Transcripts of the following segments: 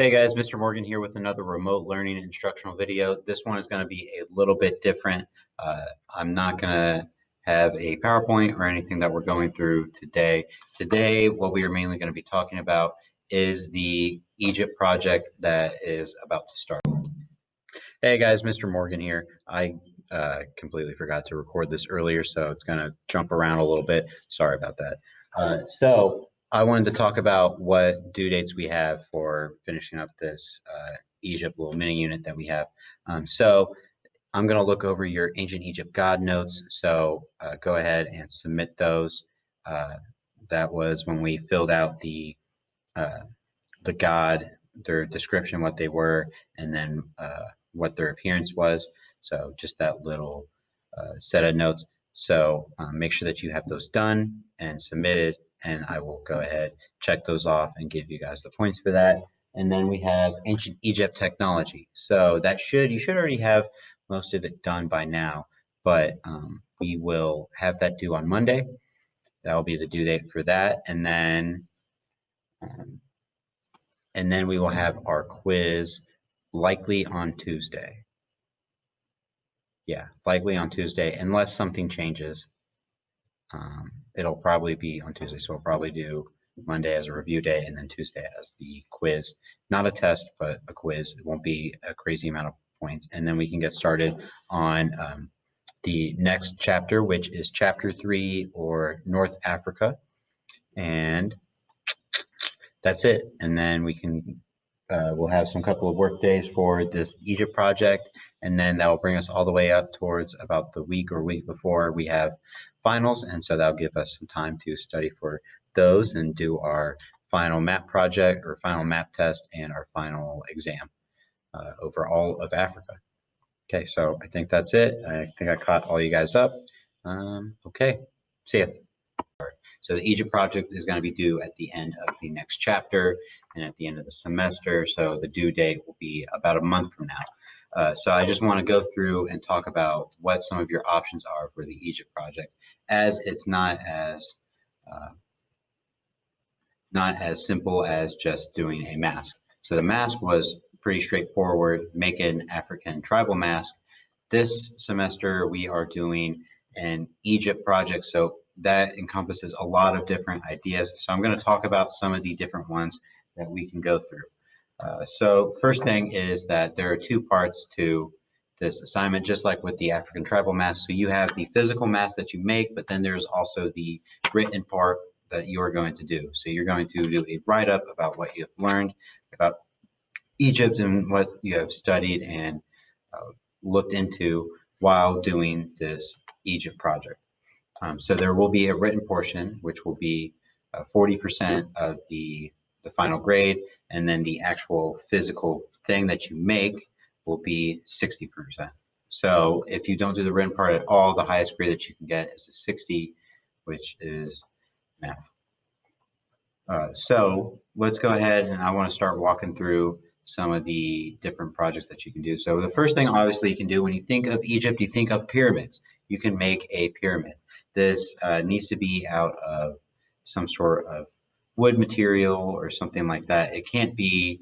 Hey guys, Mr. Morgan here with another remote learning instructional video. This one is going to be a little bit different. I'm not going to have a PowerPoint or anything that we're going through today. Today, what we are mainly going to be talking about is the Egypt project that is about to start. Hey guys, Mr. Morgan here. I completely forgot to record this earlier, so it's going to jump around a little bit. Sorry about that. So I wanted to talk about what due dates we have for finishing up this Egypt little mini unit that we have. So I'm going to look over your Ancient Egypt God notes. So go ahead and submit those. That was when we filled out the god, their description, what they were, and then what their appearance was. So just that little set of notes. So make sure that you have those done and submitted, and I will go ahead, check those off, and give you guys the points for that. And then we have Ancient Egypt technology. So that you should already have most of it done by now, but we will have that due on Monday. That will be the due date for that, and then we will have our quiz likely on Tuesday. Yeah, likely on Tuesday, unless something changes. It'll probably be on Tuesday, so we'll probably do Monday as a review day and then Tuesday as the quiz. Not a test, but a quiz. It won't be a crazy amount of points. And then we can get started on the next chapter, which is chapter 3, or North Africa. And that's it. And then we can we'll have some couple of work days for this Egypt project, and then that will bring us all the way up towards about the week before we have finals, and so that'll give us some time to study for those and do our final map project or final map test and our final exam over all of Africa. Okay, so I think that's it. I think I caught all you guys up. Okay, see ya. So the Egypt project is going to be due at the end of the next chapter and at the end of the semester. So the due date will be about a month from now. So I just want to go through and talk about what some of your options are for the Egypt project, as it's not as simple as just doing a mask. So the mask was pretty straightforward, make an African tribal mask. This semester we are doing an Egypt project, so that encompasses a lot of different ideas. So I'm going to talk about some of the different ones that we can go through. So first thing is that there are two parts to this assignment, just like with the African tribal mask. So you have the physical mask that you make, but then there's also the written part that you are going to do. So you're going to do a write-up about what you have learned about Egypt and what you have studied and looked into while doing this Egypt project. So there will be a written portion, which will be 40% of the final grade, and then the actual physical thing that you make will be 60%. So if you don't do the written part at all, the highest grade that you can get is a 60, which is math. So let's go ahead, and I want to start walking through some of the different projects that you can do. So the first thing obviously you can do when you think of Egypt, you think of pyramids. You can make a pyramid. This needs to be out of some sort of wood material or something like that. It can't be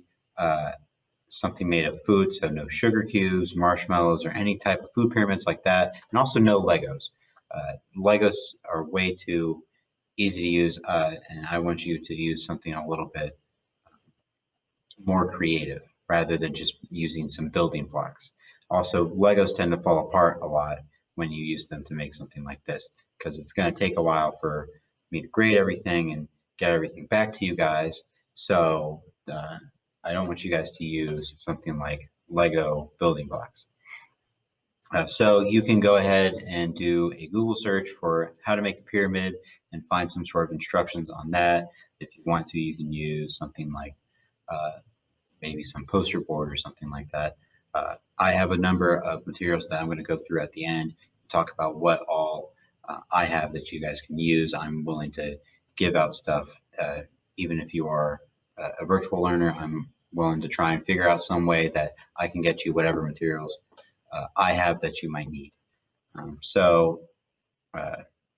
something made of food, so no sugar cubes, marshmallows, or any type of food pyramids like that, and also no Legos. Legos are way too easy to use, and I want you to use something a little bit more creative rather than just using some building blocks. Also, Legos tend to fall apart a lot when you use them to make something like this, because it's going to take a while for me to grade everything and get everything back to you guys. So I don't want you guys to use something like Lego building blocks. So you can go ahead and do a Google search for how to make a pyramid and find some sort of instructions on that. If you want to, you can use something like maybe some poster board or something like that. I have a number of materials that I'm going to go through at the end, talk about what all I have that you guys can use. I'm willing to give out stuff, even if you are a virtual learner. I'm willing to try and figure out some way that I can get you whatever materials I have that you might need. So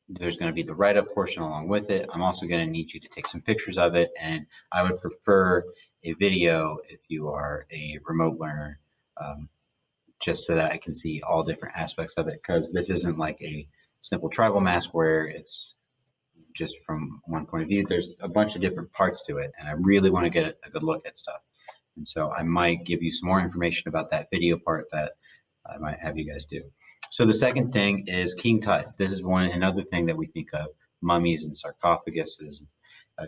there's going to be the write-up portion along with it. I'm also going to need you to take some pictures of it, and I would prefer a video if you are a remote learner, just so that I can see all different aspects of it, because this isn't like a simple tribal mask where it's just from one point of view. There's a bunch of different parts to it, and I really want to get a good look at stuff. And so I might give you some more information about that video part that I might have you guys do. So the second thing is King Tut. This is another thing that we think of, mummies and sarcophaguses.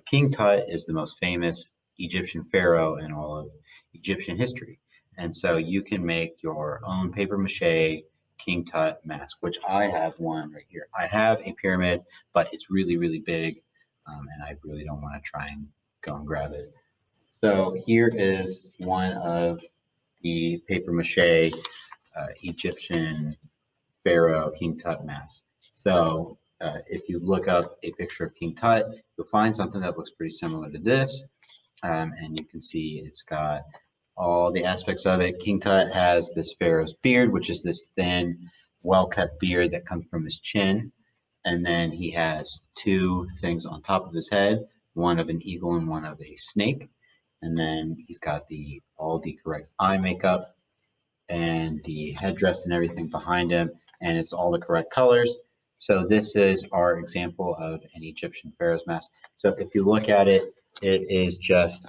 King Tut is the most famous Egyptian pharaoh in all of Egyptian history. And so you can make your own paper mache King Tut mask, which I have one right here. I have a pyramid, but it's really, really big, and I really don't want to try and go and grab it. So here is one of the paper mache Egyptian pharaoh King Tut masks. So if you look up a picture of King Tut, you'll find something that looks pretty similar to this. And you can see it's got all the aspects of it. King Tut has this pharaoh's beard, which is this thin, well-kept beard that comes from his chin. And then he has two things on top of his head, one of an eagle and one of a snake. And then he's got all the correct eye makeup and the headdress and everything behind him, and it's all the correct colors. So this is our example of an Egyptian pharaoh's mask. So if you look at it, it is just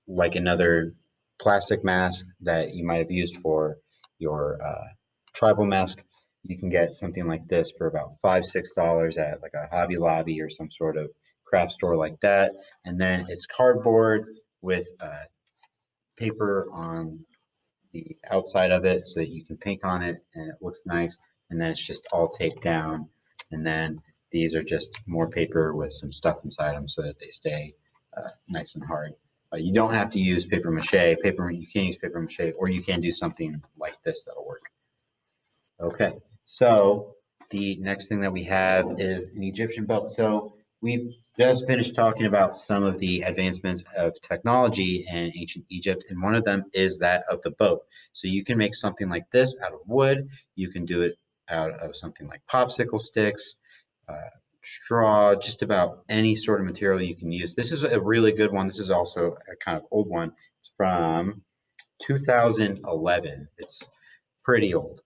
like another plastic mask that you might have used for your tribal mask. You can get something like this for about $5-6 at like a Hobby Lobby or some sort of craft store like that. And then it's cardboard with paper on the outside of it so that you can paint on it and it looks nice. And then it's just all taped down. And then these are just more paper with some stuff inside them so that they stay nice and hard. You don't have to use paper mache. You can use paper mache, or you can do something like this that'll work. Okay, so the next thing that we have is an Egyptian belt. So we've just finished talking about some of the advancements of technology in ancient Egypt, and one of them is that of the boat. So you can make something like this out of wood. You can do it out of something like popsicle sticks, straw, just about any sort of material you can use. This is a really good one. This is also a kind of old one. It's from 2011. It's pretty old,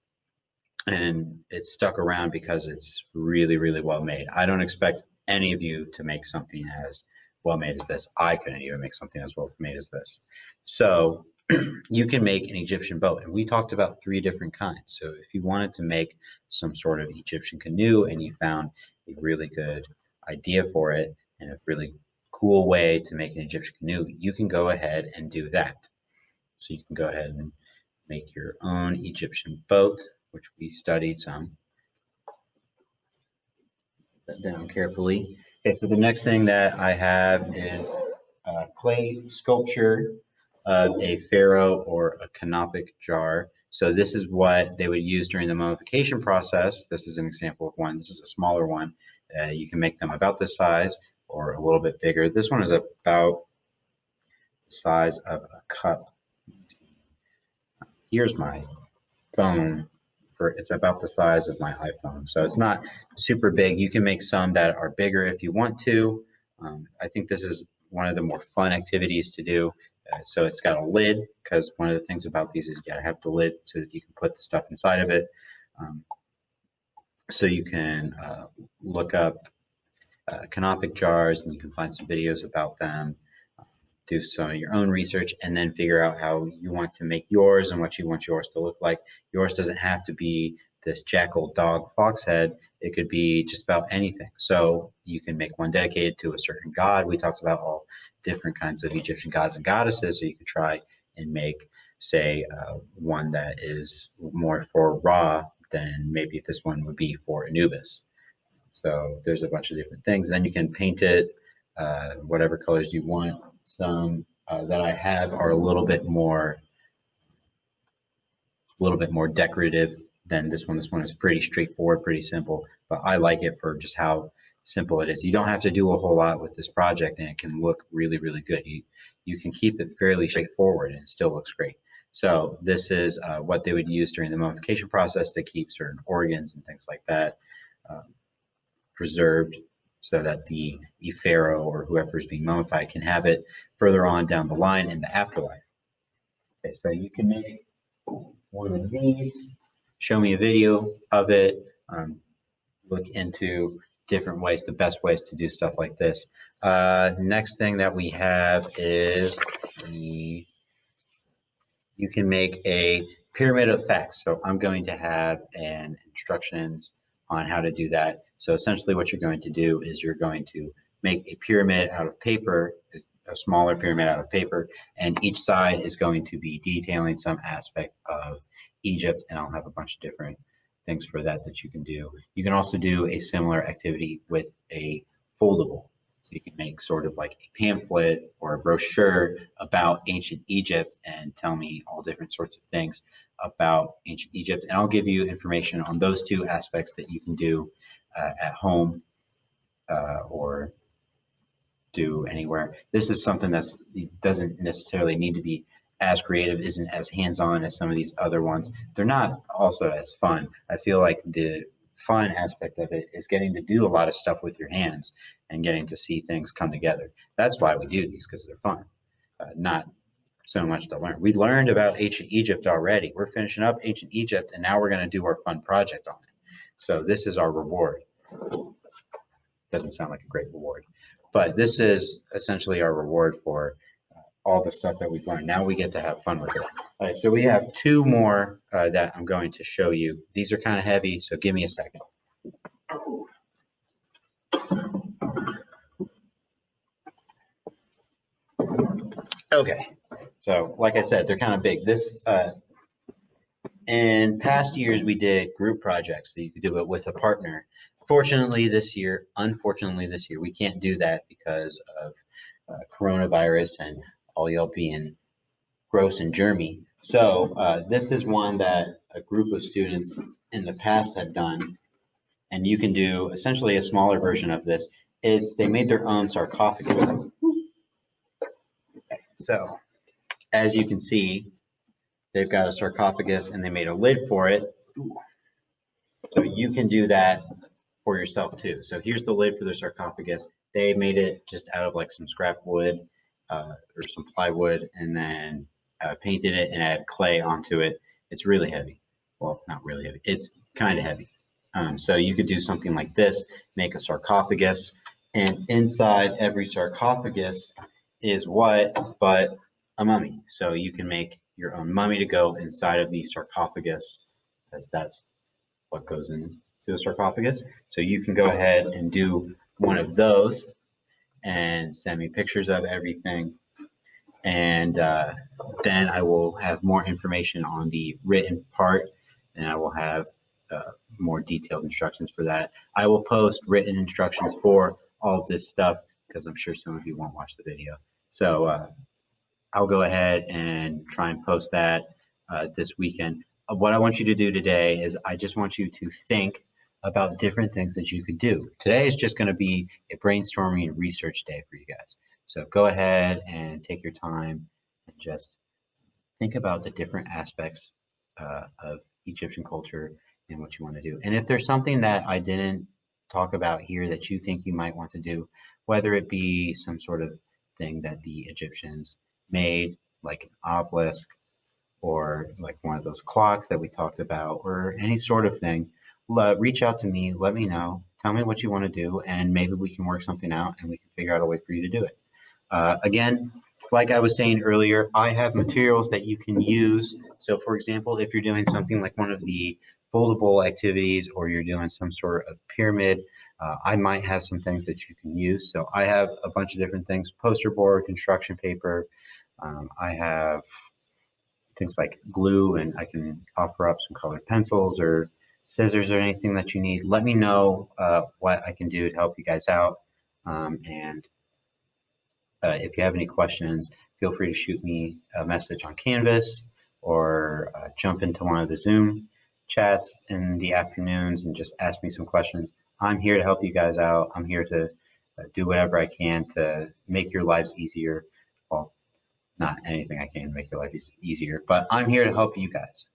and it's stuck around because it's really, really well made. I don't expect any of you to make something as well made as this. I couldn't even make something as well made as this. So you can make an Egyptian boat, and we talked about 3 different kinds. So if you wanted to make some sort of Egyptian canoe and you found a really good idea for it and a really cool way to make an Egyptian canoe, you can go ahead and do that. So you can go ahead and make your own Egyptian boat, which we studied some. Put that down carefully. Okay, so the next thing that I have is clay sculpture of a pharaoh or a canopic jar. So this is what they would use during the mummification process. This is an example of one. This is a smaller one. You can make them about this size or a little bit bigger. This one is about the size of a cup. Here's my phone. It's about the size of my iPhone. So it's not super big. You can make some that are bigger if you want to. I think this is one of the more fun activities to do. So it's got a lid, because one of the things about these is you gotta have the lid so that you can put the stuff inside of it. So you can look up canopic jars, and you can find some videos about them, do some of your own research, and then figure out how you want to make yours and what you want yours to look like. Yours doesn't have to be this jackal, dog, fox head. It could be just about anything. So you can make one dedicated to a certain god. We talked about all different kinds of Egyptian gods and goddesses. So you could try and make, say, one that is more for Ra, then maybe this one would be for Anubis. So there's a bunch of different things. Then you can paint it whatever colors you want. Some that I have are a little bit more decorative than this one. This one is pretty straightforward, pretty simple, but I like it for just how simple it is. You don't have to do a whole lot with this project, and it can look really, really good. You can keep it fairly straightforward and it still looks great. So this is what they would use during the mummification process to keep certain organs and things like that preserved. so that the pharaoh or whoever is being mummified can have it further on down the line in the afterlife. Okay, so you can make one of these, show me a video of it, look into different ways, the best ways to do stuff like this. Next thing that we have is you can make a pyramid of facts. So I'm going to have an instructions on how to do that. So essentially what you're going to do is you're going to make a pyramid out of paper, a smaller pyramid out of paper, and each side is going to be detailing some aspect of Egypt, and I'll have a bunch of different things for that you can do. You can also do a similar activity with a foldable. So you can make sort of like a pamphlet or a brochure about ancient Egypt and tell me all different sorts of things about ancient Egypt. And I'll give you information on those two aspects that you can do at home or do anywhere. This is something that doesn't necessarily need to be as creative, isn't as hands-on as some of these other ones. They're not also as fun. I feel like the fun aspect of it is getting to do a lot of stuff with your hands and getting to see things come together. That's why we do these, because they're fun, not so much to learn. We learned about ancient Egypt already. We're finishing up ancient Egypt, and now we're going to do our fun project on it. So this is our reward. Doesn't sound like a great reward, but this is essentially our reward for all the stuff that we've learned. Now we get to have fun with it. All right, so we have two more that I'm going to show you. These are kind of heavy, so give me a second. Okay, so like I said, they're kind of big. This in past years we did group projects, so you could do it with a partner. Unfortunately this year, we can't do that because of coronavirus and all y'all being gross and germy. So this is one that a group of students in the past had done, and you can do essentially a smaller version of this. They made their own sarcophagus. So as you can see, they've got a sarcophagus and they made a lid for it. So you can do that for yourself too. So here's the lid for the sarcophagus. They made it just out of like some scrap wood or some plywood, and then painted it and add clay onto it. It's really heavy. Well, not really heavy. It's kind of heavy. So you could do something like this, make a sarcophagus, and inside every sarcophagus is what but a mummy. So you can make your own mummy to go inside of the sarcophagus, as that's what goes into the sarcophagus. So you can go ahead and do one of those and send me pictures of everything. And then I will have more information on the written part, and I will have more detailed instructions for that. I will post written instructions for all of this stuff because I'm sure some of you won't watch the video. So I'll go ahead and try and post that this weekend. What I want you to do today is I just want you to think about different things that you could do. Today is just going to be a brainstorming and research day for you guys. So go ahead and take your time and just think about the different aspects of Egyptian culture and what you want to do. And if there's something that I didn't talk about here that you think you might want to do, whether it be some sort of thing that the Egyptians made, like an obelisk, or like one of those clocks that we talked about, or any sort of thing, reach out to me, let me know, tell me what you want to do, and maybe we can work something out and we can figure out a way for you to do it. Again, like I was saying earlier, I have materials that you can use. So for example, if you're doing something like one of the foldable activities or you're doing some sort of pyramid, I might have some things that you can use. So I have a bunch of different things: poster board, construction paper. I have things like glue, and I can offer up some colored pencils or scissors or anything that you need. Let me know what I can do to help you guys out. And if you have any questions, feel free to shoot me a message on Canvas or jump into one of the Zoom chats in the afternoons and just ask me some questions. I'm here to help you guys out. I'm here to do whatever I can to make your lives easier. Well, not anything I can make your life easier, but I'm here to help you guys.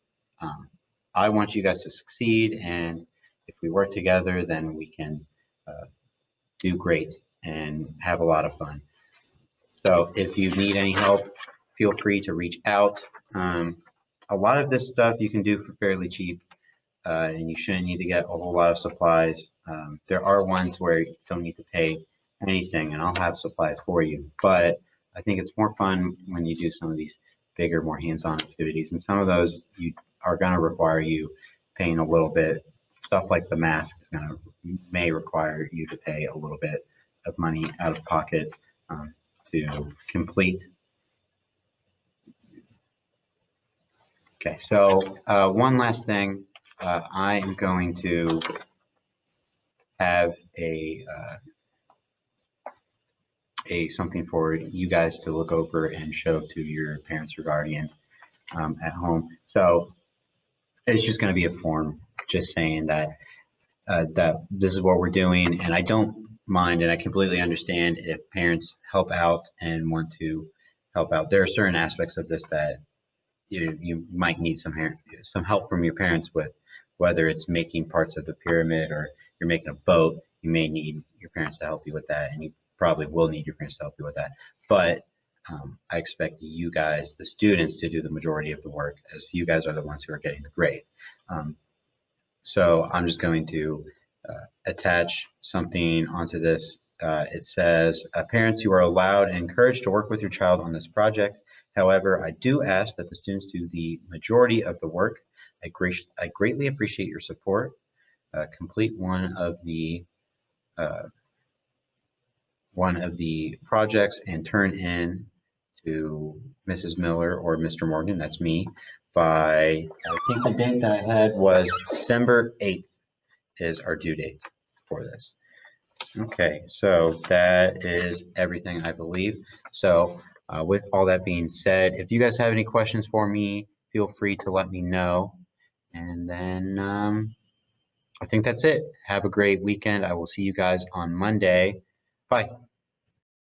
I want you guys to succeed, and if we work together, then we can do great and have a lot of fun. So if you need any help, feel free to reach out. A lot of this stuff you can do for fairly cheap, and you shouldn't need to get a whole lot of supplies. There are ones where you don't need to pay anything, and I'll have supplies for you. But I think it's more fun when you do some of these bigger, more hands-on activities, and some of those you are going to require you paying a little bit. Stuff like the mask may require you to pay a little bit of money out of pocket to complete. Okay, so one last thing, I am going to have a something for you guys to look over and show to your parents or guardians at home. So it's just going to be a form just saying that that this is what we're doing, and I don't mind, and I completely understand if parents help out and want to help out. There are certain aspects of this that you might need some help from your parents with, whether it's making parts of the pyramid or you're making a boat. You may need your parents to help you with that, and you probably will need your parents to help you with that. But I expect you guys, the students, to do the majority of the work, as you guys are the ones who are getting the grade. So I'm just going to attach something onto this. It says, parents, you are allowed and encouraged to work with your child on this project. However, I do ask that the students do the majority of the work. I greatly appreciate your support. Complete one of the projects and turn in to Mrs. Miller or Mr. Morgan, that's me, by, I think the date that I had was December 8th is our due date for this. Okay, so that is everything, I believe. So with all that being said, if you guys have any questions for me, feel free to let me know. And then I think that's it. Have a great weekend. I will see you guys on Monday. Bye.